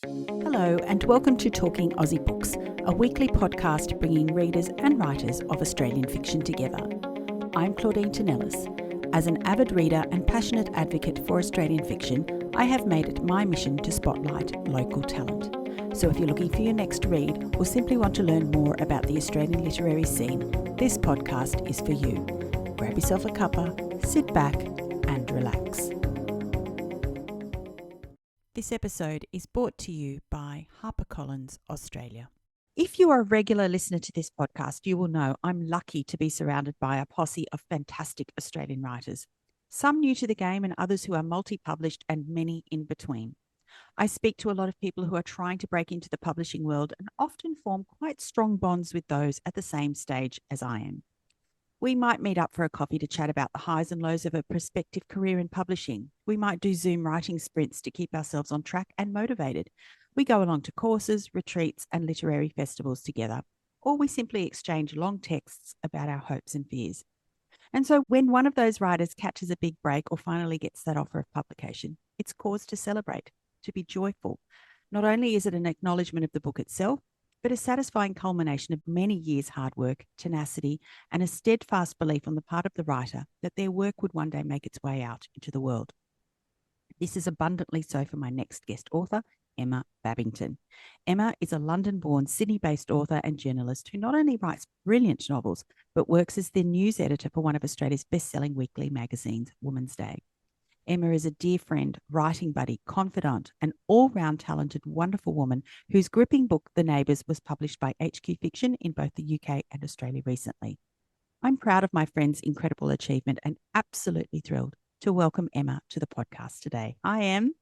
Hello and welcome to Talking Aussie Books, a weekly podcast bringing readers and writers of Australian fiction together. I'm Claudine Tinellis. As an avid reader and passionate advocate for Australian fiction, I have made it my mission to spotlight local talent. So if you're looking for your next read or simply want to learn more about the Australian literary scene, this podcast is for you. Grab yourself a cuppa, sit back and relax. This episode is brought to you by HarperCollins Australia. If you are a regular listener to this podcast, you will know I'm lucky to be surrounded by a posse of fantastic Australian writers, some new to the game and others who are multi-published and many in between. I speak to a lot of people who are trying to break into the publishing world and often form quite strong bonds with those at the same stage as I am. We might meet up for a coffee to chat about the highs and lows of a prospective career in publishing. We might do Zoom writing sprints to keep ourselves on track and motivated. We go along to courses, retreats, and literary festivals together. Or we simply exchange long texts about our hopes and fears. And so when one of those writers catches a big break or finally gets that offer of publication, it's cause to celebrate, to be joyful. Not only is it an acknowledgement of the book itself, but a satisfying culmination of many years' hard work, tenacity, and a steadfast belief on the part of the writer that their work would one day make its way out into the world. This is abundantly so for my next guest author, Emma Babbington. Emma is a London-born, Sydney-based author and journalist who not only writes brilliant novels, but works as the news editor for one of Australia's best-selling weekly magazines, Woman's Day. Emma is a dear friend, writing buddy, confidante, an all-round talented, wonderful woman whose gripping book, The Neighbours, was published by HQ Fiction in both the UK and Australia recently. I'm proud of my friend's incredible achievement and absolutely thrilled to welcome Emma to the podcast today. I am.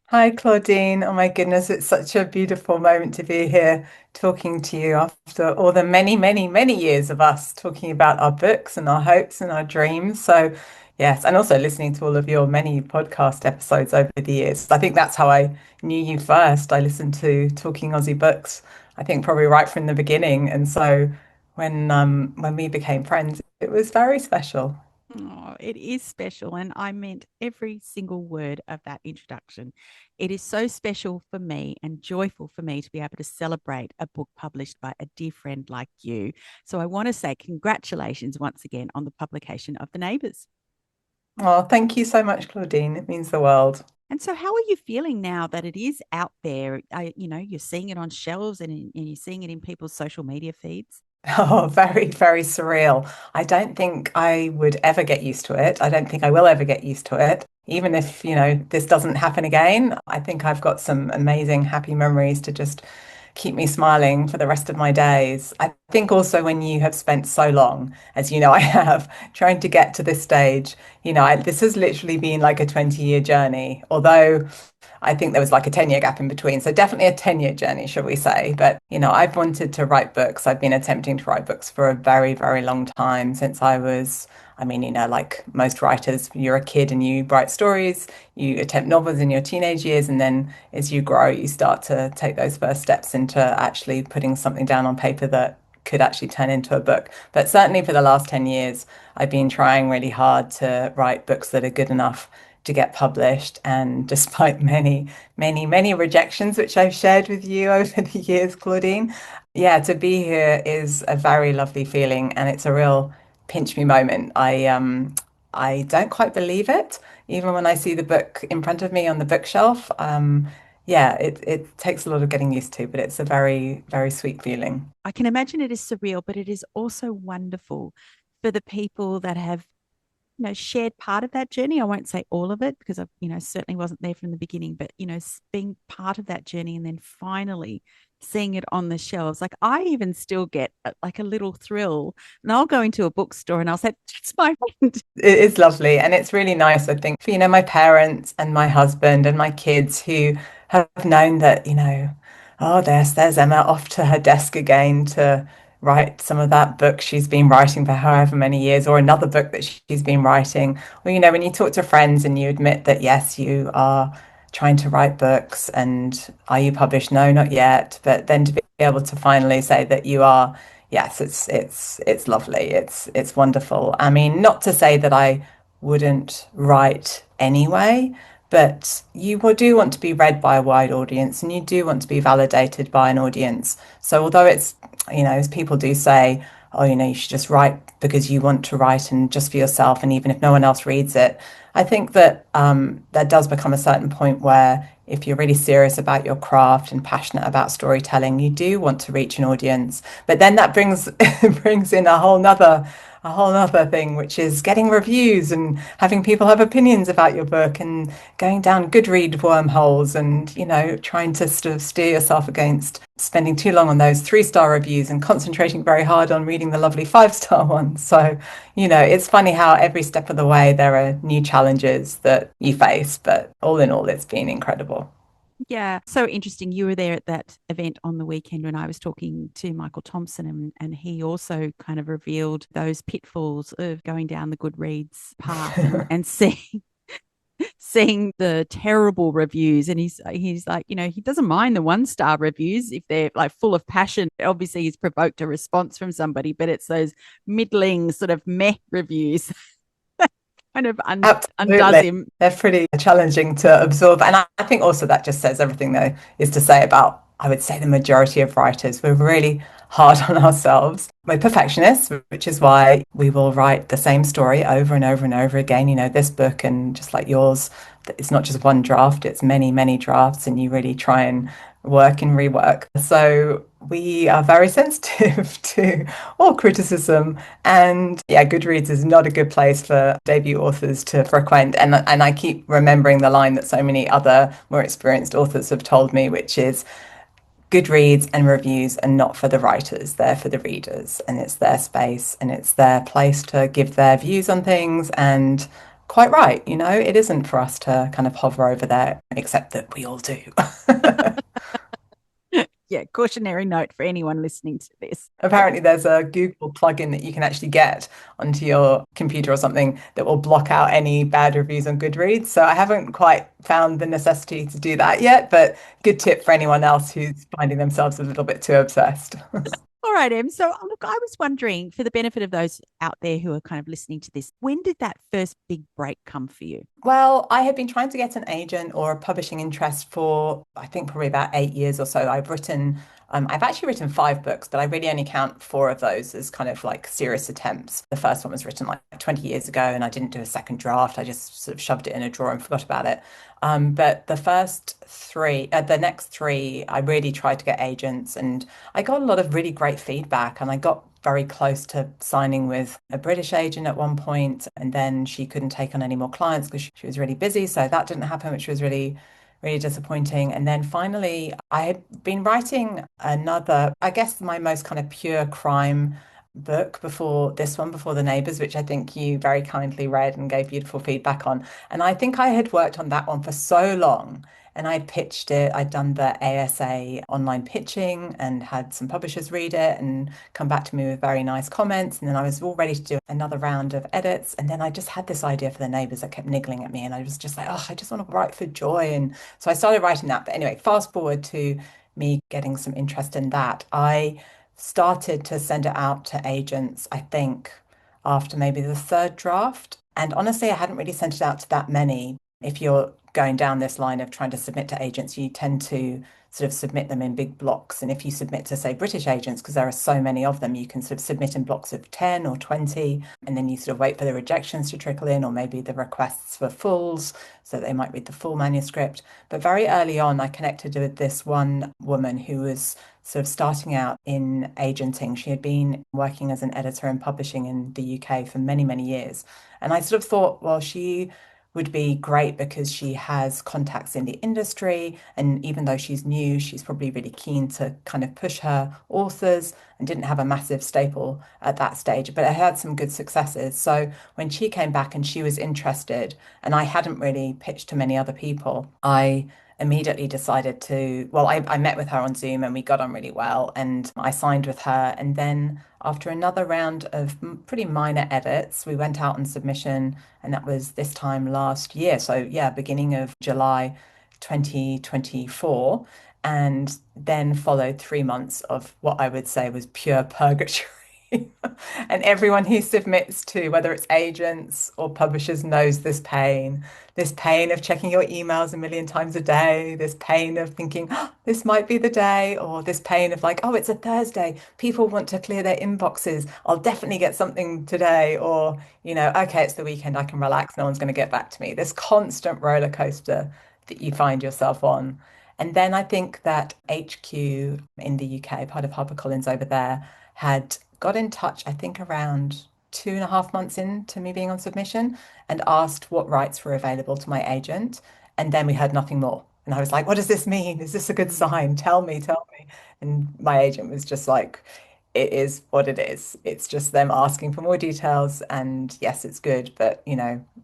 Hi, Claudine. Oh my goodness, it's such a beautiful moment to be here talking to you after all the many, many, many years of us talking about our books and our hopes and our dreams. So, yes, and also listening to all of your many podcast episodes over the years. I think that's how I knew you first. I listened to Talking Aussie Books, I think probably right from the beginning. And so when we became friends, it was very special. Oh, it is special. And I meant every single word of that introduction. It is so special for me and joyful for me to be able to celebrate a book published by a dear friend like you. So I want to say congratulations once again on the publication of The Neighbours. Oh, thank you so much, Claudine. It means the world. And so, how are you feeling now that it is out there? You're seeing it on shelves and you're seeing it in people's social media feeds. Oh, very, very surreal. I don't think I would ever get used to it. I don't think I will ever get used to it. Even if, this doesn't happen again, I think I've got some amazing, happy memories to just keep me smiling for the rest of my days. I think also when you have spent so long, as you know, I have, trying to get to this stage, this has literally been like a 20-year journey, although I think there was like a 10-year gap in between. So definitely a 10-year journey, shall we say. But, I've wanted to write books. I've been attempting to write books for a very, very long time since like most writers, you're a kid and you write stories, you attempt novels in your teenage years. And then as you grow, you start to take those first steps into actually putting something down on paper that could actually turn into a book. But certainly for the last 10 years, I've been trying really hard to write books that are good enough to get published. And despite many, many, many rejections, which I've shared with you over the years, Claudine, yeah, to be here is a very lovely feeling. And it's a real pinch me moment. I don't quite believe it, even when I see the book in front of me on the bookshelf. Yeah, it takes a lot of getting used to, but it's a very, very sweet feeling. I can imagine it is surreal, but it is also wonderful for the people that have shared part of that journey. I won't say all of it because I, certainly wasn't there from the beginning, but, being part of that journey and then finally seeing it on the shelves. Like I even still get like a little thrill and I'll go into a bookstore and I'll say, that's my friend. It is lovely. And it's really nice, I think, for, my parents and my husband and my kids who have known that, oh, there's Emma off to her desk again to write some of that book she's been writing for however many years, or another book that she's been writing. Or, when you talk to friends and you admit that, yes, you are trying to write books and are you published? No, not yet. But then to be able to finally say that you are, yes, it's lovely. It's wonderful. I mean, not to say that I wouldn't write anyway, but you do want to be read by a wide audience and you do want to be validated by an audience. So although it's, as people do say, oh, you should just write because you want to write and just for yourself, and even if no one else reads it, I think that there does become a certain point where if you're really serious about your craft and passionate about storytelling, you do want to reach an audience. But then that brings brings in a whole nother thing, which is getting reviews and having people have opinions about your book and going down Goodread wormholes and, trying to sort of steer yourself against spending too long on those 3-star reviews and concentrating very hard on reading the lovely 5-star ones. So, it's funny how every step of the way there are new challenges that you face, but all in all, it's been incredible. Yeah, so interesting. You were there at that event on the weekend when I was talking to Michael Thompson, and he also kind of revealed those pitfalls of going down the Goodreads path and seeing the terrible reviews. And he's like, he doesn't mind the 1-star reviews if they're like full of passion. Obviously, he's provoked a response from somebody, but it's those middling sort of meh reviews kind of undoes Absolutely. him. They're pretty challenging to absorb. And I think also that just says everything there is to say about, I would say, the majority of writers. We're really hard on ourselves. We're perfectionists, which is why we will write the same story over and over and over again. This book and just like yours, it's not just one draft, it's many, many drafts, and you really try and work and rework. So we are very sensitive to all criticism. And yeah, Goodreads is not a good place for debut authors to frequent. And I keep remembering the line that so many other more experienced authors have told me, which is Goodreads and reviews are not for the writers, they're for the readers, and it's their space and it's their place to give their views on things. And quite right, it isn't for us to kind of hover over there, except that we all do. Yeah, cautionary note for anyone listening to this. Apparently, there's a Google plugin that you can actually get onto your computer or something that will block out any bad reviews on Goodreads. So I haven't quite found the necessity to do that yet, but good tip for anyone else who's finding themselves a little bit too obsessed. All right, Em. So, look, I was wondering, for the benefit of those out there who are kind of listening to this, when did that first big break come for you? Well, I had been trying to get an agent or a publishing interest for, I think, probably about 8 years or so. I've actually written 5 books, but I really only count 4 of those as kind of like serious attempts. The first one was written like 20 years ago, and I didn't do a second draft. I just sort of shoved it in a drawer and forgot about it. But the next three, I really tried to get agents, and I got a lot of really great feedback, and I got very close to signing with a British agent at one point, and then she couldn't take on any more clients because she was really busy. So that didn't happen, which was really, really disappointing. And then finally, I had been writing another, I guess, my most kind of pure crime book before this one, before The Neighbours, which I think you very kindly read and gave beautiful feedback on. And I think I had worked on that one for so long. And I pitched it. I'd done the ASA online pitching and had some publishers read it and come back to me with very nice comments. And then I was all ready to do another round of edits. And then I just had this idea for The Neighbours that kept niggling at me. And I was just like, oh, I just want to write for joy. And so I started writing that. But anyway, fast forward to me getting some interest in that. I started to send it out to agents, I think, after maybe the third draft. And honestly, I hadn't really sent it out to that many. If you're going down this line of trying to submit to agents, you tend to sort of submit them in big blocks. And if you submit to, say, British agents, because there are so many of them, you can sort of submit in blocks of 10 or 20, and then you sort of wait for the rejections to trickle in, or maybe the requests for fulls, so they might read the full manuscript. But very early on, I connected with this one woman who was sort of starting out in agenting. She had been working as an editor and publishing in the UK for many, many years. And I sort of thought, well, she would be great because she has contacts in the industry. And even though she's new, she's probably really keen to kind of push her authors and didn't have a massive staple at that stage, but I had some good successes. So when she came back and she was interested, and I hadn't really pitched to many other people, I immediately decided I met with her on Zoom and we got on really well and I signed with her. And then after another round of pretty minor edits, we went out on submission, and that was this time last year. So, yeah, beginning of July 2024. And then followed 3 months of what I would say was pure purgatory. And everyone who submits to, whether it's agents or publishers, knows this pain of checking your emails a million times a day, this pain of thinking, oh, this might be the day, or this pain of like, oh, it's a Thursday. People want to clear their inboxes. I'll definitely get something today. Or, okay, it's the weekend. I can relax. No one's going to get back to me. This constant roller coaster that you find yourself on. And then I think that HQ in the UK, part of HarperCollins over there, had got in touch, I think around 2.5 months into me being on submission and asked what rights were available to my agent. And then we heard nothing more. And I was like, what does this mean? Is this a good Mm. sign? Tell me, tell me. And my agent was just like, it is what it is. It's just them asking for more details. And yes, it's good, but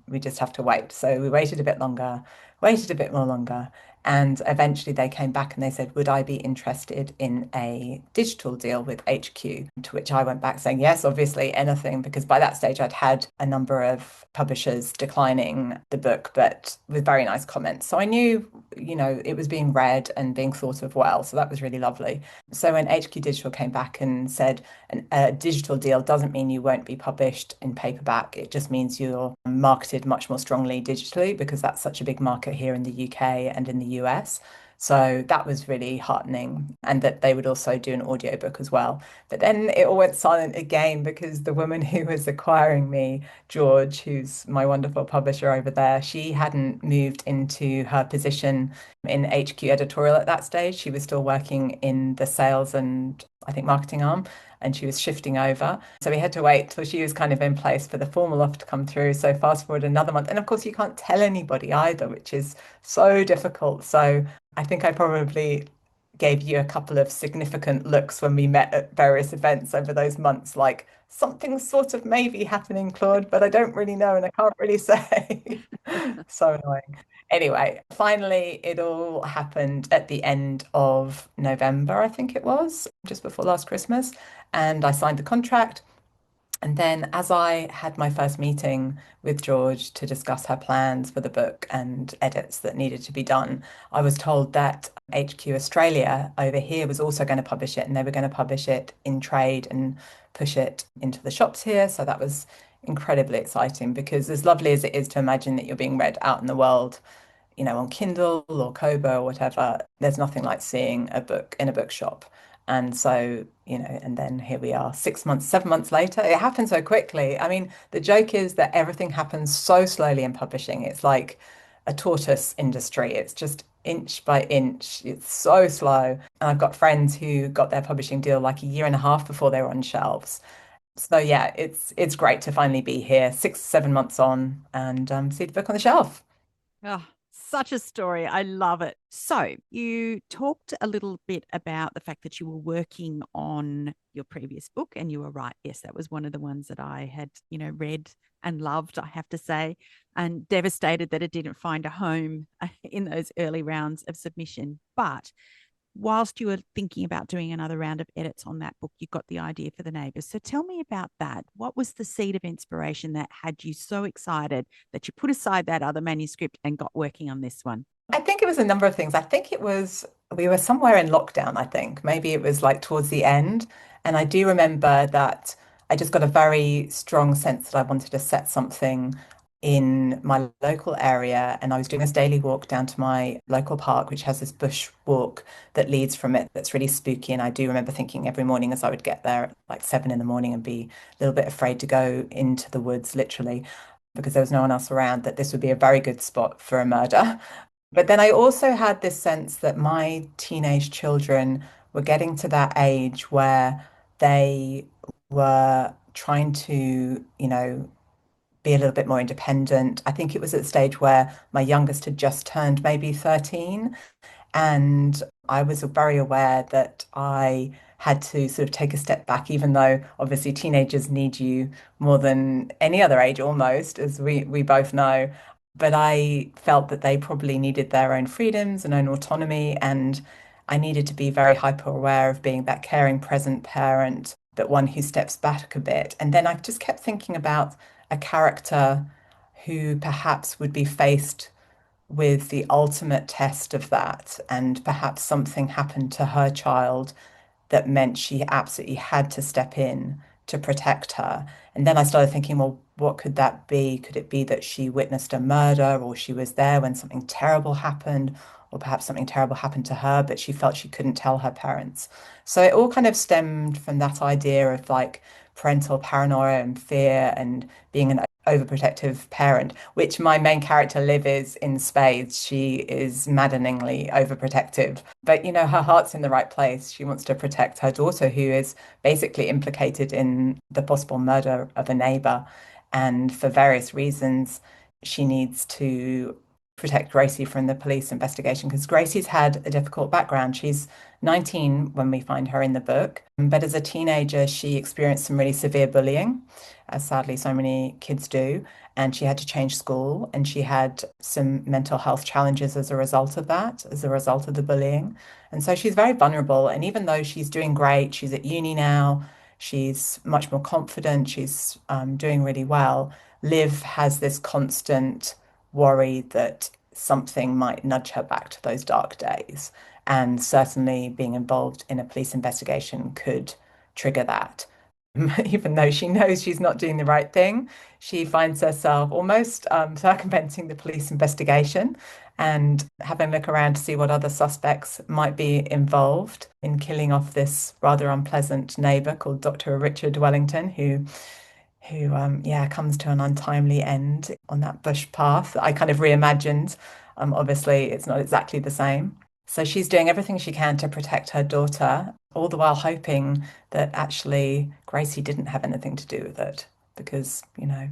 we just have to wait. So we waited a bit longer, waited a bit more longer. And eventually they came back and they said, would I be interested in a digital deal with HQ? To which I went back saying, yes, obviously, anything, because by that stage I'd had a number of publishers declining the book, but with very nice comments. So I knew, it was being read and being thought of well. So that was really lovely. So when HQ Digital came back and said a digital deal doesn't mean you won't be published in paperback, it just means you're marketed much more strongly digitally because that's such a big market here in the UK and in the US. So that was really heartening, and that they would also do an audiobook as well. But then it all went silent again because the woman who was acquiring me, George, who's my wonderful publisher over there, she hadn't moved into her position in HQ editorial at that stage. She was still working in the sales and I think marketing arm, and she was shifting over. So we had to wait till she was kind of in place for the formal offer to come through. So fast forward another month. And of course, you can't tell anybody either, which is so difficult. So I think I probably gave you a couple of significant looks when we met at various events over those months, like something's sort of maybe happening, Claude, but I don't really know and I can't really say. So annoying. Anyway, finally, it all happened at the end of November, I think it was, just before last Christmas. And I signed the contract. And then, as I had my first meeting with George to discuss her plans for the book and edits that needed to be done, I was told that HQ Australia over here was also going to publish it and they were going to publish it in trade and push it into the shops here. So that was incredibly exciting because, as lovely as it is to imagine that you're being read out in the world, on Kindle or Kobo or whatever, there's nothing like seeing a book in a bookshop. And so, and then here we are, 6 months, 7 months later. It happened so quickly. I mean, the joke is that everything happens so slowly in publishing. It's like a tortoise industry. It's just inch by inch. It's so slow. And I've got friends who got their publishing deal like a year and a half before they were on shelves. So yeah, it's great to finally be here, 6, 7 months on, and see the book on the shelf. Oh, such a story. I love it. So, you talked a little bit about the fact that you were working on your previous book, and you were right. Yes, that was one of the ones that I had, read and loved, I have to say, and devastated that it didn't find a home in those early rounds of submission. But whilst you were thinking about doing another round of edits on that book, you got the idea for the Neighbours. So tell me about that. What was the seed of inspiration that had you so excited that you put aside that other manuscript and got working on this one? I think it was a number of things. I think it was, we were somewhere in lockdown, I think. Maybe it was like towards the end. And I do remember that I just got a very strong sense that I wanted to set something in my local area. And I was doing this daily walk down to my local park, which has this bush walk that leads from it that's really spooky. And I do remember thinking every morning as I would get there at like 7 in the morning and be a little bit afraid to go into the woods, literally, because there was no one else around, that this would be a very good spot for a murder. But then I also had this sense that my teenage children were getting to that age where they were trying to, be a little bit more independent. I think it was at the stage where my youngest had just turned maybe 13. And I was very aware that I had to sort of take a step back, even though obviously teenagers need you more than any other age almost, as we both know. But I felt that they probably needed their own freedoms and own autonomy. And I needed to be very hyper aware of being that caring, present parent, but one who steps back a bit. And then I just kept thinking about a character who perhaps would be faced with the ultimate test of that, and perhaps something happened to her child that meant she absolutely had to step in to protect her. And then I started thinking, well, what could that be? Could it be that she witnessed a murder, or she was there when something terrible happened, or perhaps something terrible happened to her, but she felt she couldn't tell her parents? So it all kind of stemmed from that idea of like parental paranoia and fear and being an overprotective parent, which my main character Liv is in spades. She is maddeningly overprotective, but her heart's in the right place. She wants to protect her daughter, who is basically implicated in the possible murder of a neighbor. And for various reasons, she needs to protect Gracie from the police investigation because Gracie's had a difficult background. She's 19 when we find her in the book, but as a teenager, she experienced some really severe bullying, as sadly so many kids do. And she had to change school, and she had some mental health challenges as a result of that, as a result of the bullying. And so she's very vulnerable. And even though she's doing great, she's at uni now, she's much more confident, she's doing really well. Liv has this constant worry that something might nudge her back to those dark days. And certainly being involved in a police investigation could trigger that. Even though she knows she's not doing the right thing, she finds herself almost circumventing the police investigation and having a look around to see what other suspects might be involved in killing off this rather unpleasant neighbor called Dr. Richard Wellington, who comes to an untimely end on that bush path. I kind of reimagined. Obviously, it's not exactly the same. So she's doing everything she can to protect her daughter, all the while hoping that actually Gracie didn't have anything to do with it, because,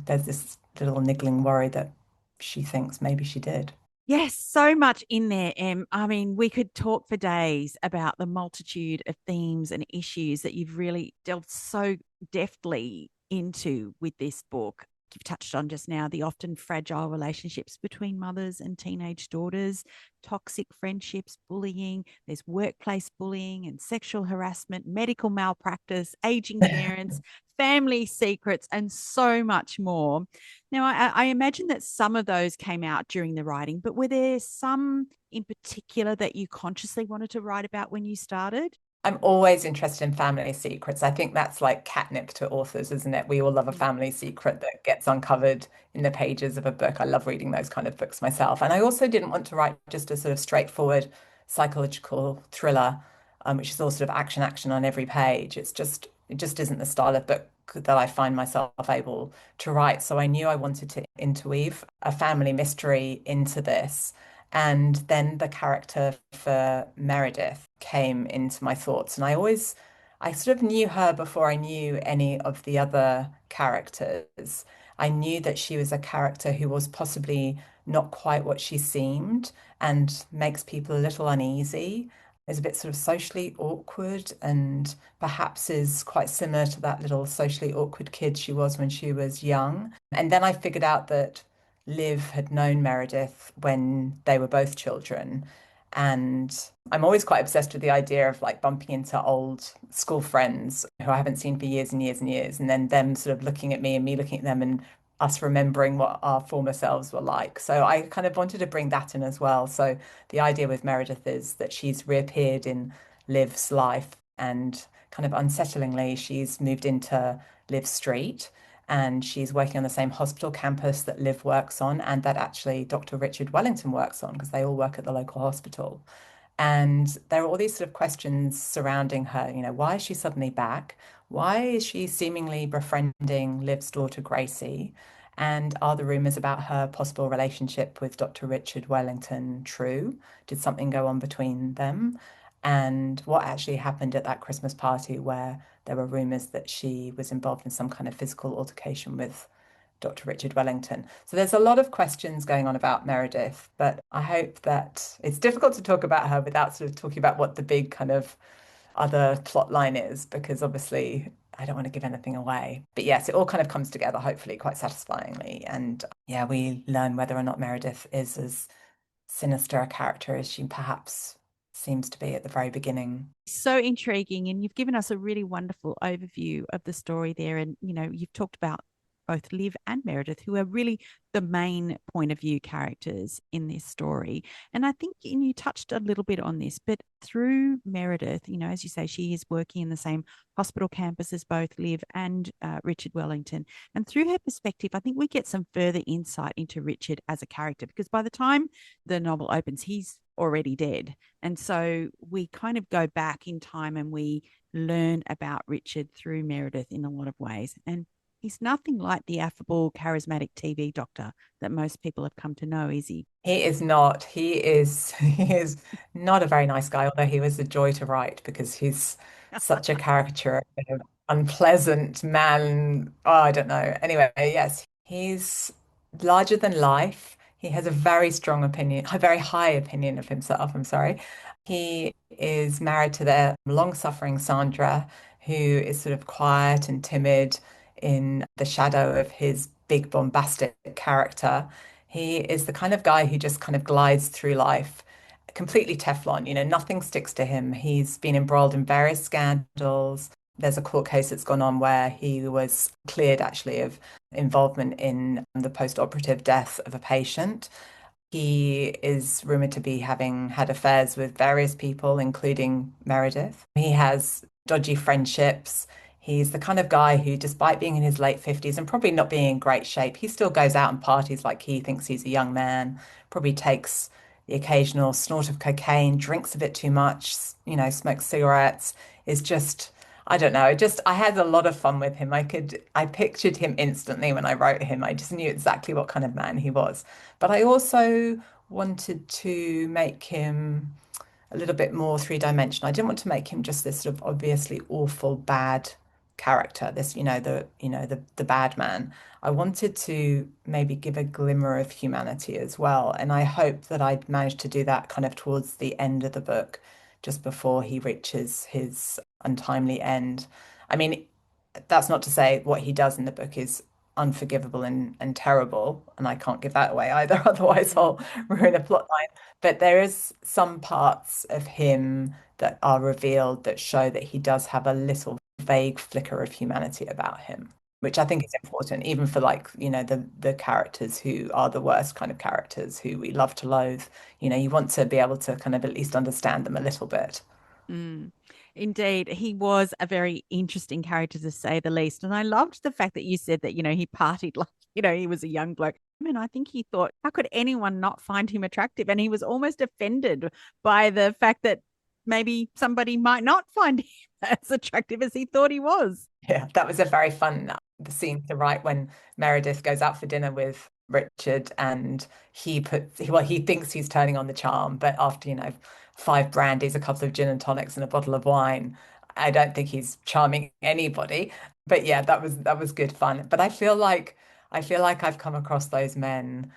there's this little niggling worry that she thinks maybe she did. Yes, so much in there, Em. I mean, we could talk for days about the multitude of themes and issues that you've really delved so deftly into with this book. You've touched on just now the often fragile relationships between mothers and teenage daughters, toxic friendships, bullying, there's workplace bullying and sexual harassment, medical malpractice, aging parents, family secrets, and so much more. Now, I imagine that some of those came out during the writing, but were there some in particular that you consciously wanted to write about when you started? I'm always interested in family secrets. I think that's like catnip to authors, isn't it? We all love a family secret that gets uncovered in the pages of a book. I love reading those kind of books myself. And I also didn't want to write just a sort of straightforward psychological thriller, which is all sort of action on every page. It just isn't the style of book that I find myself able to write. So I knew I wanted to interweave a family mystery into this. And then the character for Meredith came into my thoughts. And I sort of knew her before I knew any of the other characters. I knew that she was a character who was possibly not quite what she seemed and makes people a little uneasy, is a bit sort of socially awkward, and perhaps is quite similar to that little socially awkward kid she was when she was young. And then I figured out that Liv had known Meredith when they were both children. And I'm always quite obsessed with the idea of like bumping into old school friends who I haven't seen for years and years and years, and then them sort of looking at me and me looking at them and us remembering what our former selves were like. So I kind of wanted to bring that in as well. So the idea with Meredith is that she's reappeared in Liv's life, and kind of unsettlingly, she's moved into Liv Street, and she's working on the same hospital campus that Liv works on, and that actually Dr. Richard Wellington works on, because they all work at the local hospital. And there are all these sort of questions surrounding her. Why is she suddenly back? Why is she seemingly befriending Liv's daughter Gracie? And are the rumors about her possible relationship with Dr. Richard Wellington true? Did something go on between them? And what actually happened at that Christmas party where there were rumors that she was involved in some kind of physical altercation with Dr. Richard Wellington. So there's a lot of questions going on about Meredith, but I hope that it's difficult to talk about her without sort of talking about what the big kind of other plot line is, because obviously I don't want to give anything away. But yes, it all kind of comes together, hopefully, quite satisfyingly. And yeah, we learn whether or not Meredith is as sinister a character as she perhaps seems to be at the very beginning. So intriguing. And you've given us a really wonderful overview of the story there. And, you've talked about both Liv and Meredith, who are really the main point of view characters in this story. And I think, and you touched a little bit on this, but through Meredith, as you say, she is working in the same hospital campus as both Liv and Richard Wellington. And through her perspective, I think we get some further insight into Richard as a character, because by the time the novel opens, he's already dead. And so we kind of go back in time and we learn about Richard through Meredith in a lot of ways. And he's nothing like the affable, charismatic TV doctor that most people have come to know, is he? He is not. He is not a very nice guy, although he was a joy to write because he's such a caricature of an unpleasant man. Oh, I don't know. Anyway, yes, he's larger than life. He has a very strong opinion, a very high opinion of himself. I'm sorry. He is married to their long-suffering Sandra, who is sort of quiet and timid in the shadow of his big bombastic character. He is the kind of guy who just kind of glides through life completely Teflon, nothing sticks to him. He's been embroiled in various scandals. There's a court case that's gone on where he was cleared actually of involvement in the post-operative death of a patient. He is rumored to be having had affairs with various people, including Meredith. He has dodgy friendships. He's the kind of guy who, despite being in his late 50s and probably not being in great shape, he still goes out and parties like he thinks he's a young man, probably takes the occasional snort of cocaine, drinks a bit too much, smokes cigarettes, is just, I don't know, I had a lot of fun with him. I pictured him instantly when I wrote him. I just knew exactly what kind of man he was. But I also wanted to make him a little bit more three-dimensional. I didn't want to make him just this sort of obviously awful bad character, this, the bad man. I wanted to maybe give a glimmer of humanity as well. And I hope that I'd managed to do that kind of towards the end of the book, just before he reaches his untimely end. I mean, that's not to say what he does in the book is unforgivable and terrible, and I can't give that away either, otherwise I'll ruin a plot line. But there is some parts of him that are revealed that show that he does have a little vague flicker of humanity about him, which I think is important, even for like, the characters who are the worst kind of characters who we love to loathe. You want to be able to kind of at least understand them a little bit. Mm. Indeed, he was a very interesting character to say the least. And I loved the fact that you said that, he partied like, he was a young bloke. I mean, I think he thought, how could anyone not find him attractive? And he was almost offended by the fact that maybe somebody might not find him as attractive as he thought he was. Yeah, that was a very fun scene to write when Meredith goes out for dinner with Richard and he thinks he's turning on the charm, but after, five brandies, a couple of gin and tonics and a bottle of wine, I don't think he's charming anybody. But yeah, that was good fun. But I feel like I've come across those men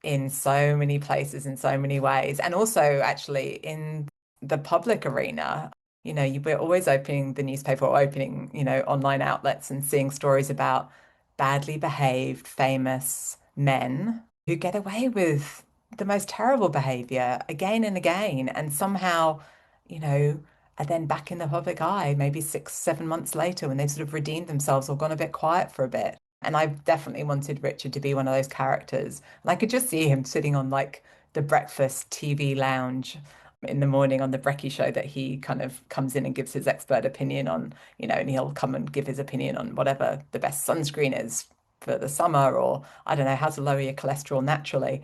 in so many places in so many ways. And also actually in the public arena, we're always opening the newspaper or opening, online outlets and seeing stories about badly behaved, famous men who get away with the most terrible behavior again and again. And somehow, you know, are then back in the public eye, maybe 6, 7 months later when they've sort of redeemed themselves or gone a bit quiet for a bit. And I definitely wanted Richard to be one of those characters. And I could just see him sitting on like the breakfast TV lounge in the morning on the Brekkie show that he kind of comes in and gives his expert opinion on, and he'll come and give his opinion on whatever the best sunscreen is for the summer, or I don't know, how to lower your cholesterol naturally.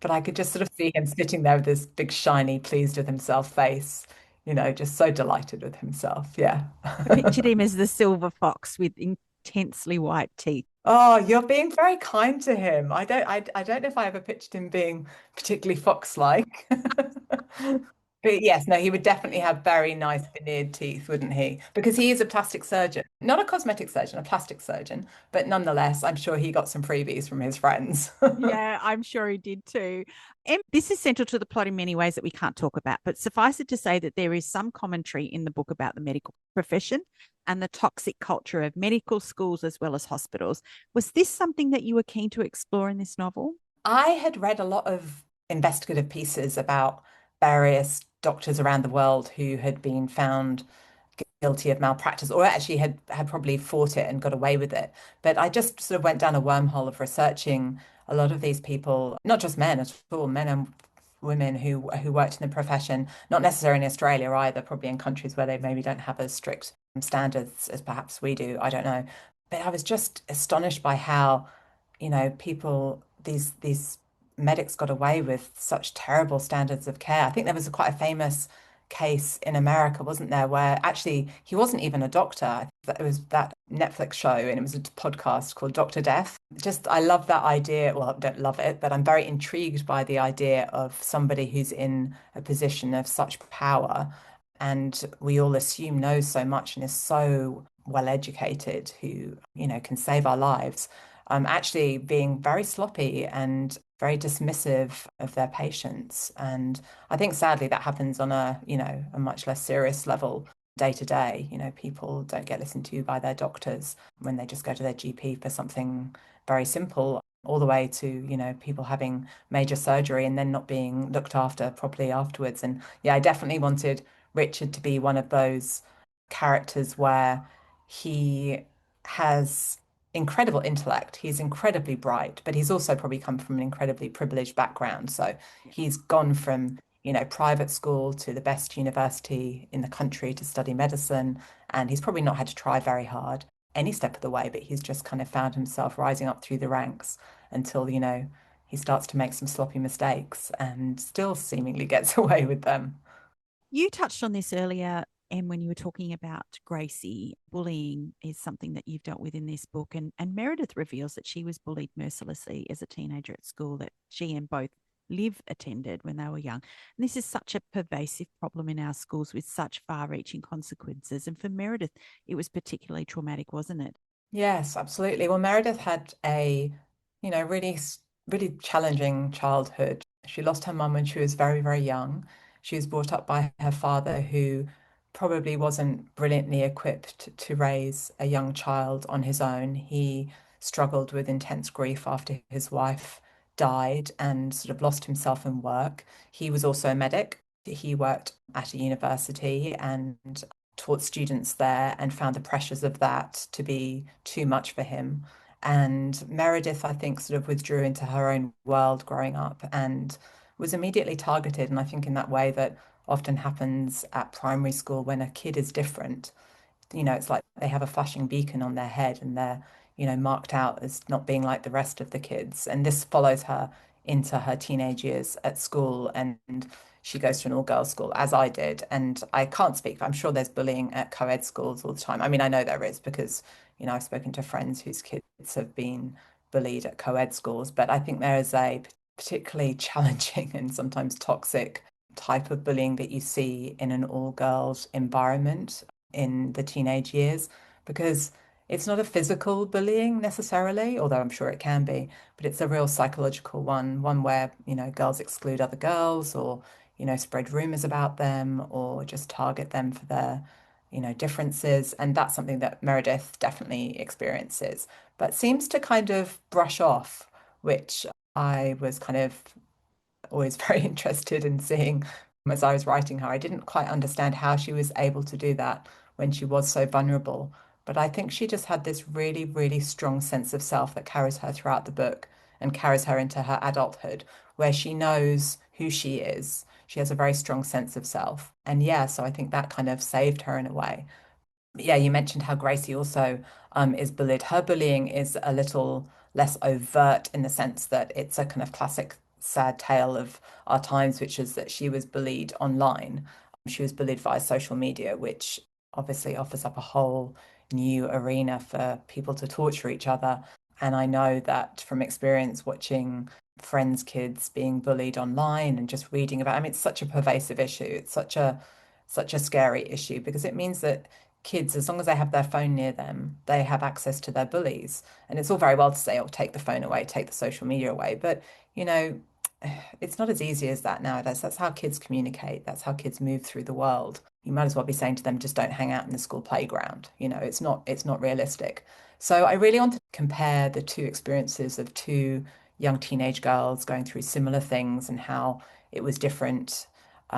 But I could just sort of see him sitting there with this big, shiny, pleased with himself face, just so delighted with himself. Yeah. I pictured him as the silver fox with intensely white teeth. Oh, you're being very kind to him. I don't know if I ever pictured him being particularly fox-like. But yes, no, he would definitely have very nice veneered teeth, wouldn't he? Because he is a plastic surgeon, not a cosmetic surgeon, a plastic surgeon. But nonetheless, I'm sure he got some freebies from his friends. Yeah, I'm sure he did too. And this is central to the plot in many ways that we can't talk about, but suffice it to say that there is some commentary in the book about the medical profession and the toxic culture of medical schools as well as hospitals. Was this something that you were keen to explore in this novel? I had read a lot of investigative pieces about various doctors around the world who had been found guilty of malpractice, or actually had probably fought it and got away with it. But I just sort of went down a wormhole of researching a lot of these people, not just men at all, men and women who worked in the profession, not necessarily in Australia either, probably in countries where they maybe don't have as strict standards as perhaps we do. I don't know. But I was just astonished by how, people, these medics got away with such terrible standards of care. I think there was quite a famous case in America, wasn't there, where actually he wasn't even a doctor. It was that Netflix show and it was a podcast called Doctor Death. Just, I love that idea. Well, I don't love it, but I'm very intrigued by the idea of somebody who's in a position of such power and we all assume knows so much and is so well educated, who, can save our lives, actually being very sloppy and very dismissive of their patients. And I think sadly that happens on a much less serious level day to day. People don't get listened to by their doctors when they just go to their GP for something very simple, all the way to, people having major surgery and then not being looked after properly afterwards. And yeah, I definitely wanted Richard to be one of those characters where he has incredible intellect. He's incredibly bright, but he's also probably come from an incredibly privileged background. So he's gone from, private school to the best university in the country to study medicine. And he's probably not had to try very hard any step of the way, but he's just kind of found himself rising up through the ranks until, he starts to make some sloppy mistakes and still seemingly gets away with them. You touched on this earlier, and when you were talking about Gracie, bullying is something that you've dealt with in this book. And Meredith reveals that she was bullied mercilessly as a teenager at school, that she and both Liv attended when they were young. And this is such a pervasive problem in our schools with such far reaching consequences. And for Meredith, it was particularly traumatic, wasn't it? Yes, absolutely. Well, Meredith had a, really, really challenging childhood. She lost her mum when she was very, very young. She was brought up by her father, who probably wasn't brilliantly equipped to raise a young child on his own. He struggled with intense grief after his wife died and sort of lost himself in work. He was also a medic. He worked at a university and taught students there and found the pressures of that to be too much for him. And Meredith, I think, sort of withdrew into her own world growing up and was immediately targeted. And I think in that way that often happens at primary school when a kid is different, it's like they have a flashing beacon on their head and they're, marked out as not being like the rest of the kids. And this follows her into her teenage years at school. And she goes to an all-girls school, as I did. And I can't speak, but I'm sure there's bullying at co-ed schools all the time. I mean, I know there is because, I've spoken to friends whose kids have been bullied at co-ed schools. But I think there is a particularly challenging and sometimes toxic type of bullying that you see in an all-girls environment in the teenage years because it's not a physical bullying necessarily, although I'm sure it can be, but it's a real psychological one where, girls exclude other girls or, spread rumors about them or just target them for their, differences. And that's something that Meredith definitely experiences, but seems to kind of brush off, which I was kind of always very interested in seeing as I was writing her. I didn't quite understand how she was able to do that when she was so vulnerable. But I think she just had this really, really strong sense of self that carries her throughout the book and carries her into her adulthood, where she knows who she is. She has a very strong sense of self. And yeah, so I think that kind of saved her in a way. Yeah, you mentioned how Gracie also is bullied. Her bullying is a little less overt in the sense that it's a kind of classic sad tale of our times, which is that she was bullied online. She was bullied via social media, which obviously offers up a whole new arena for people to torture each other. And I know that from experience watching friends' kids being bullied online and just reading about, I mean, it's such a pervasive issue. It's such a scary issue because it means that kids, as long as they have their phone near them, they have access to their bullies. And it's all very well to say, oh, take the phone away, take the social media away. But, you know, it's not as easy as that nowadays. That's how kids communicate. That's how kids move through the world. You might as well be saying to them, just don't hang out in the school playground. It's not realistic. So I really want to compare the two experiences of two young teenage girls going through similar things and how it was different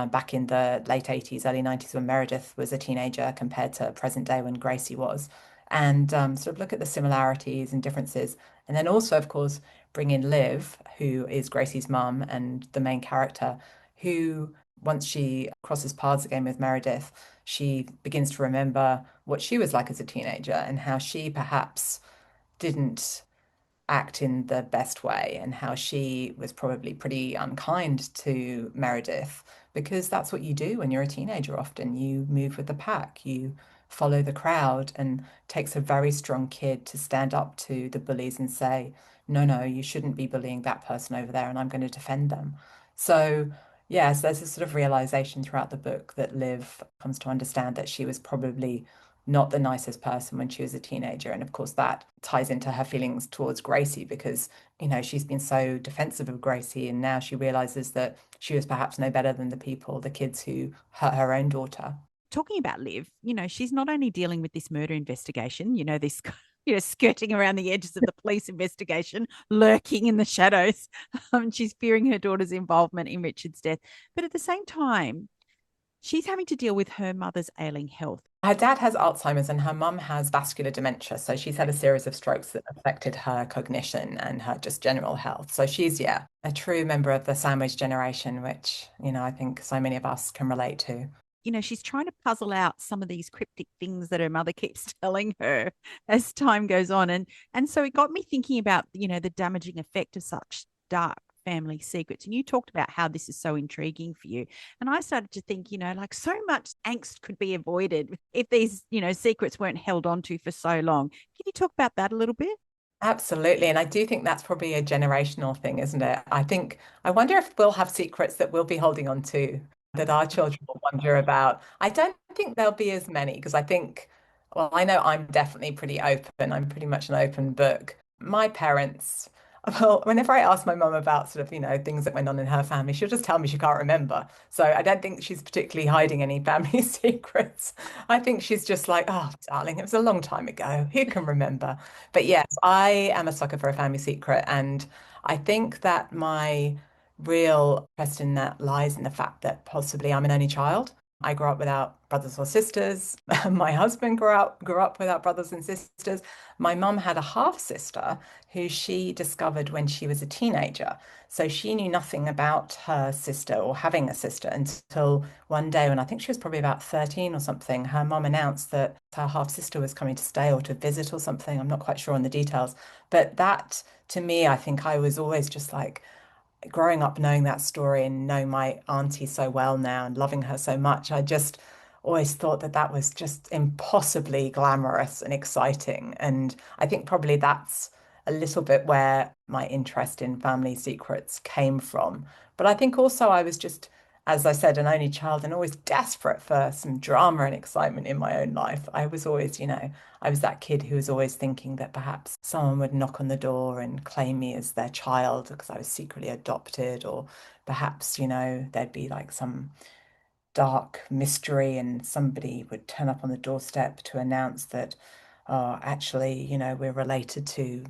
back in the late 80s, early 90s when Meredith was a teenager compared to present day when Gracie was. And sort of look at the similarities and differences. And then also, of course, bring in Liv, who is Gracie's mum and the main character, who, once she crosses paths again with Meredith, she begins to remember what she was like as a teenager and how she perhaps didn't act in the best way and how she was probably pretty unkind to Meredith because that's what you do when you're a teenager often. You move with the pack, you follow the crowd, and it takes a very strong kid to stand up to the bullies and say, no, no, you shouldn't be bullying that person over there, and I'm going to defend them. So, yes, there's a sort of realization throughout the book that Liv comes to understand that she was probably not the nicest person when she was a teenager. And of course, that ties into her feelings towards Gracie because, she's been so defensive of Gracie. And now she realizes that she was perhaps no better than the kids who hurt her own daughter. Talking about Liv, she's not only dealing with this murder investigation, this, skirting around the edges of the police investigation, lurking in the shadows. She's fearing her daughter's involvement in Richard's death. But at the same time, she's having to deal with her mother's ailing health. Her dad has Alzheimer's and her mum has vascular dementia. So she's had a series of strokes that affected her cognition and her just general health. So she's, yeah, a true member of the sandwich generation, which, I think so many of us can relate to. She's trying to puzzle out some of these cryptic things that her mother keeps telling her as time goes on. And so it got me thinking about, the damaging effect of such dark family secrets. And you talked about how this is so intriguing for you. And I started to think, like so much angst could be avoided if these, secrets weren't held onto for so long. Can you talk about that a little bit? Absolutely. And I do think that's probably a generational thing, isn't it? I wonder if we'll have secrets that we'll be holding on to that our children will wonder about. I don't think there'll be as many because well, I know I'm definitely pretty open. I'm pretty much an open book. My parents, well, whenever I ask my mum about sort of, things that went on in her family, she'll just tell me she can't remember. So I don't think she's particularly hiding any family secrets. I think she's just like, oh, darling, it was a long time ago. Who can remember? But yes, I am a sucker for a family secret. And I think that my real interest in that lies in the fact that possibly I'm an only child. I grew up without brothers or sisters. My husband grew up without brothers and sisters. My mum had a half sister who she discovered when she was a teenager. So she knew nothing about her sister or having a sister until one day when I think she was probably about 13 or something. Her mum announced that her half sister was coming to stay or to visit or something. I'm not quite sure on the details. But that, to me, I think I was always just like, growing up knowing that story and knowing my auntie so well now and loving her so much, I just always thought that that was just impossibly glamorous and exciting. And I think probably that's a little bit where my interest in family secrets came from. But I think also I was just, as I said, an only child and always desperate for some drama and excitement in my own life. I was always, I was that kid who was always thinking that perhaps someone would knock on the door and claim me as their child because I was secretly adopted, or perhaps, there'd be like some dark mystery and somebody would turn up on the doorstep to announce that, oh, actually, we're related to,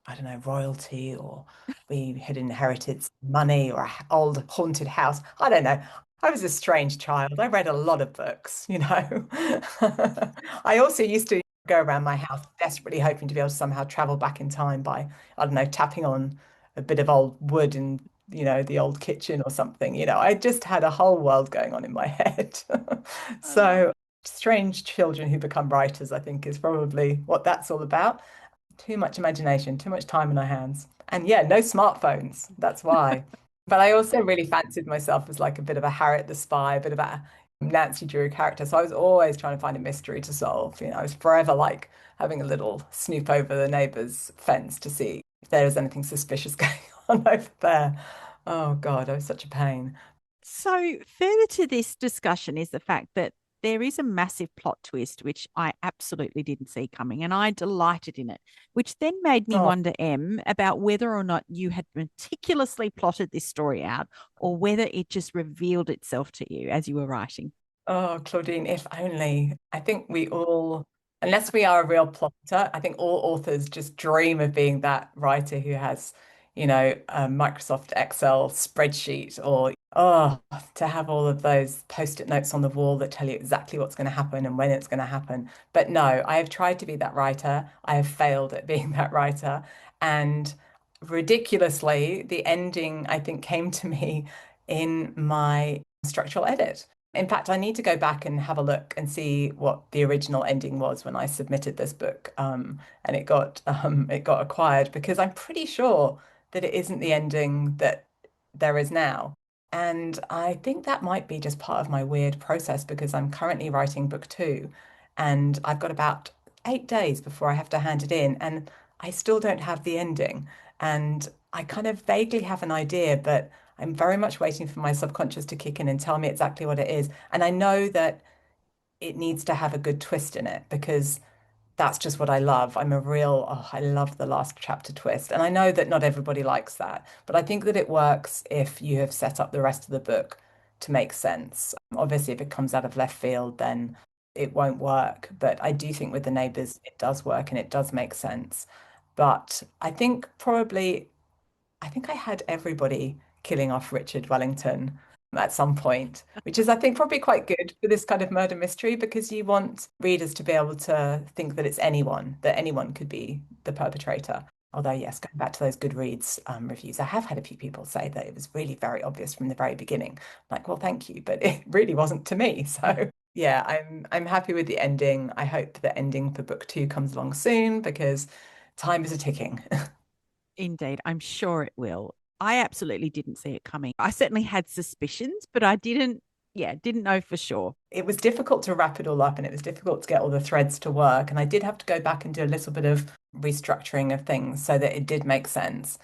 I don't know, royalty, or we had inherited money or an old haunted house. I don't know. I was a strange child. I read a lot of books. I also used to go around my house desperately hoping to be able to somehow travel back in time by, I don't know, tapping on a bit of old wood in the old kitchen or something. I just had a whole world going on in my head. Oh. So, strange children who become writers, I think, is probably what that's all about. Too much imagination, too much time in our hands. And yeah, no smartphones. That's why. But I also really fancied myself as like a bit of a Harriet the Spy, a bit of a Nancy Drew character. So I was always trying to find a mystery to solve. I was forever like having a little snoop over the neighbor's fence to see if there was anything suspicious going on over there. Oh God, I was such a pain. So, further to this discussion is the fact that there is a massive plot twist, which I absolutely didn't see coming, and I delighted in it, which then made me Oh, wonder, Em, about whether or not you had meticulously plotted this story out or whether it just revealed itself to you as you were writing. oh, Claudine, if only. I think we all, unless we are a real plotter, I think all authors just dream of being that writer who has, a Microsoft Excel spreadsheet or Oh, to have all of those post-it notes on the wall that tell you exactly what's going to happen and when it's going to happen. But no, I have tried to be that writer. I have failed at being that writer. And ridiculously, the ending, I think, came to me in my structural edit. In fact, I need to go back and have a look and see what the original ending was when I submitted this book, and it got acquired because I'm pretty sure that it isn't the ending that there is now. And I think that might be just part of my weird process because I'm currently writing book two and I've got about 8 days before I have to hand it in. And I still don't have the ending. And I kind of vaguely have an idea, but I'm very much waiting for my subconscious to kick in and tell me exactly what it is. And I know that it needs to have a good twist in it because that's just what I love. I love the last chapter twist. And I know that not everybody likes that, but I think that it works if you have set up the rest of the book to make sense. Obviously, if it comes out of left field, then it won't work. But I do think with the neighbors, it does work and it does make sense. But I think I had everybody killing off Richard Wellington at some point, which is, I think, probably quite good for this kind of murder mystery because you want readers to be able to think that that anyone could be the perpetrator. Although, yes, going back to those Goodreads reviews, I have had a few people say that it was really very obvious from the very beginning. Like, well, thank you, but it really wasn't to me. So, yeah, I'm happy with the ending. I hope the ending for book two comes along soon because time is a ticking. Indeed, I'm sure it will. I absolutely didn't see it coming. I certainly had suspicions, but I didn't, yeah, didn't know for sure. It was difficult to wrap it all up and it was difficult to get all the threads to work. And I did have to go back and do a little bit of restructuring of things so that it did make sense.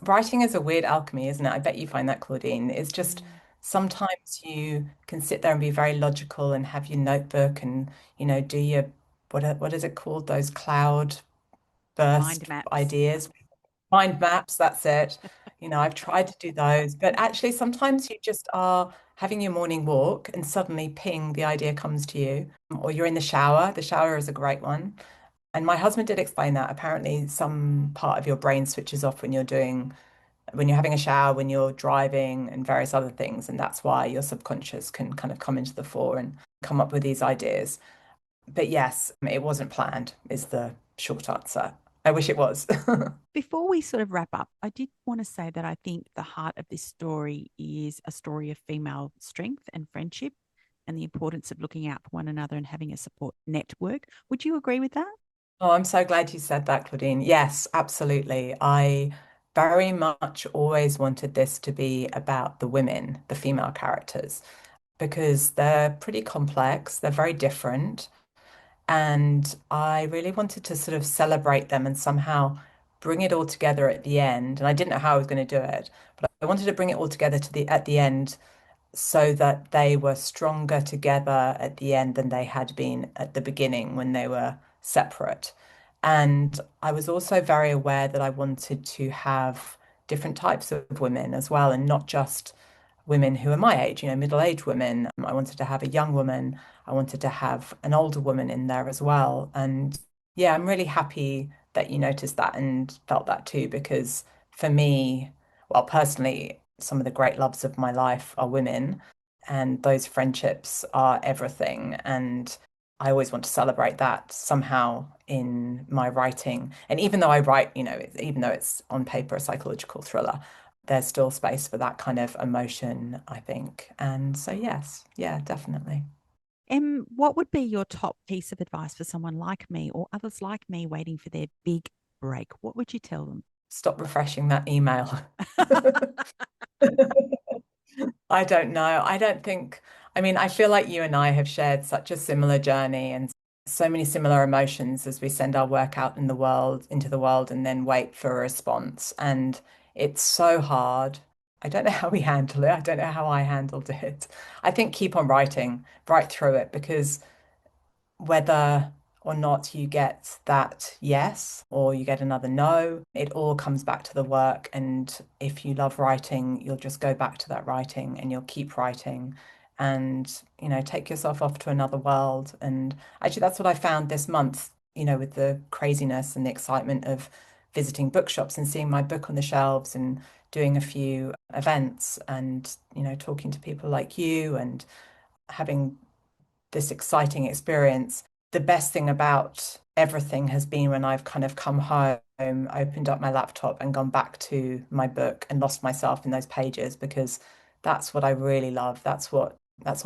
Writing is a weird alchemy, isn't it? I bet you find that, Claudine. It's just Mm. sometimes you can sit there and be very logical and have your notebook and, do your, what is it called? Those cloud Mind burst maps. ideas. Mind maps, that's it. I've tried to do those, but actually sometimes you just are having your morning walk and suddenly ping, the idea comes to you, or you're in the shower. The shower is a great one. And my husband did explain that apparently some part of your brain switches off when you're having a shower, when you're driving and various other things. And that's why your subconscious can kind of come into the fore and come up with these ideas. But yes, it wasn't planned, is the short answer. I wish it was. Before we sort of wrap up, I did want to say that I think the heart of this story is a story of female strength and friendship and the importance of looking out for one another and having a support network. Would you agree with that? Oh, I'm so glad you said that, Claudine. Yes, absolutely. I very much always wanted this to be about the women, the female characters, because they're pretty complex, they're very different, and I really wanted to sort of celebrate them and somehow bring it all together at the end. And I didn't know how I was going to do it, but I wanted to bring it all together to the at the end so that they were stronger together at the end than they had been at the beginning when they were separate. And I was also very aware that I wanted to have different types of women as well, and not just women who are my age, middle-aged women. I wanted to have a young woman. I wanted to have an older woman in there as well. And yeah, I'm really happy that you noticed that and felt that too, because for me, well, personally, some of the great loves of my life are women, and those friendships are everything. And I always want to celebrate that somehow in my writing. And even though I write, even though it's on paper a psychological thriller, there's still space for that kind of emotion, I think. And so, yes, yeah, definitely. What would be your top piece of advice for someone like me or others like me waiting for their big break? What would you tell them? Stop refreshing that email. I don't know. I mean, I feel like you and I have shared such a similar journey and so many similar emotions as we send our work out into the world, and then wait for a response. And it's so hard. I don't know how we handle it. I don't know how I handled it. I think keep on writing, write through it, because whether or not you get that yes or you get another no, it all comes back to the work. And if you love writing, you'll just go back to that writing and you'll keep writing and, take yourself off to another world. And actually, that's what I found this month, with the craziness and the excitement of visiting bookshops and seeing my book on the shelves and doing a few events and, talking to people like you and having this exciting experience. The best thing about everything has been when I've kind of come home, opened up my laptop and gone back to my book and lost myself in those pages, because that's what I really love. That's what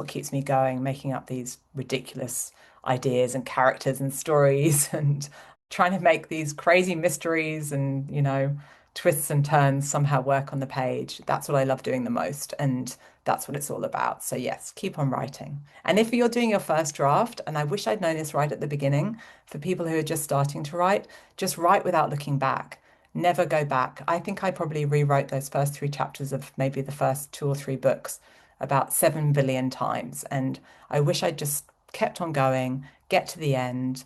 keeps me going, making up these ridiculous ideas and characters and stories and trying to make these crazy mysteries and, twists and turns somehow work on the page. That's what I love doing the most. And that's what it's all about. So, yes, keep on writing. And if you're doing your first draft, and I wish I'd known this right at the beginning, for people who are just starting to write, just write without looking back. Never go back. I think I probably rewrote those first 3 chapters of maybe the first 2 or 3 books about 7 billion times. And I wish I'd just kept on going, get to the end,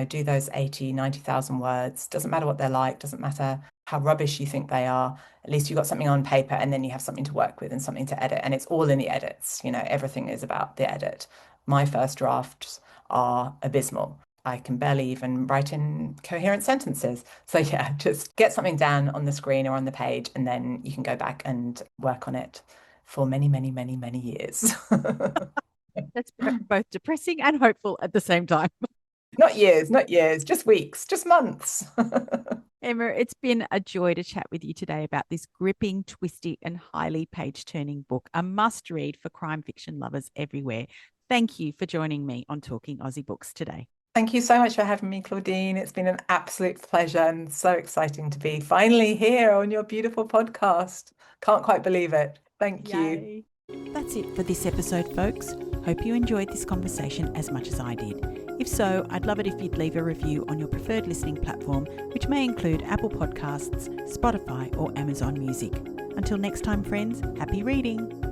do those 80, 90,000 words. Doesn't matter what they're like, doesn't matter how rubbish you think they are. At least you've got something on paper and then you have something to work with and something to edit. And it's all in the edits. Everything is about the edit. My first drafts are abysmal. I can barely even write in coherent sentences. So yeah, just get something down on the screen or on the page, and then you can go back and work on it for many, many, many, many years. That's both depressing and hopeful at the same time. Not years, just weeks, just months. Emma, it's been a joy to chat with you today about this gripping, twisty, and highly page-turning book, a must-read for crime fiction lovers everywhere. Thank you for joining me on Talking Aussie Books today. Thank you so much for having me, Claudine. It's been an absolute pleasure and so exciting to be finally here on your beautiful podcast. Can't quite believe it. Thank you. That's it for this episode, folks. Hope you enjoyed this conversation as much as I did. If so, I'd love it if you'd leave a review on your preferred listening platform, which may include Apple Podcasts, Spotify, or Amazon Music. Until next time, friends, happy reading.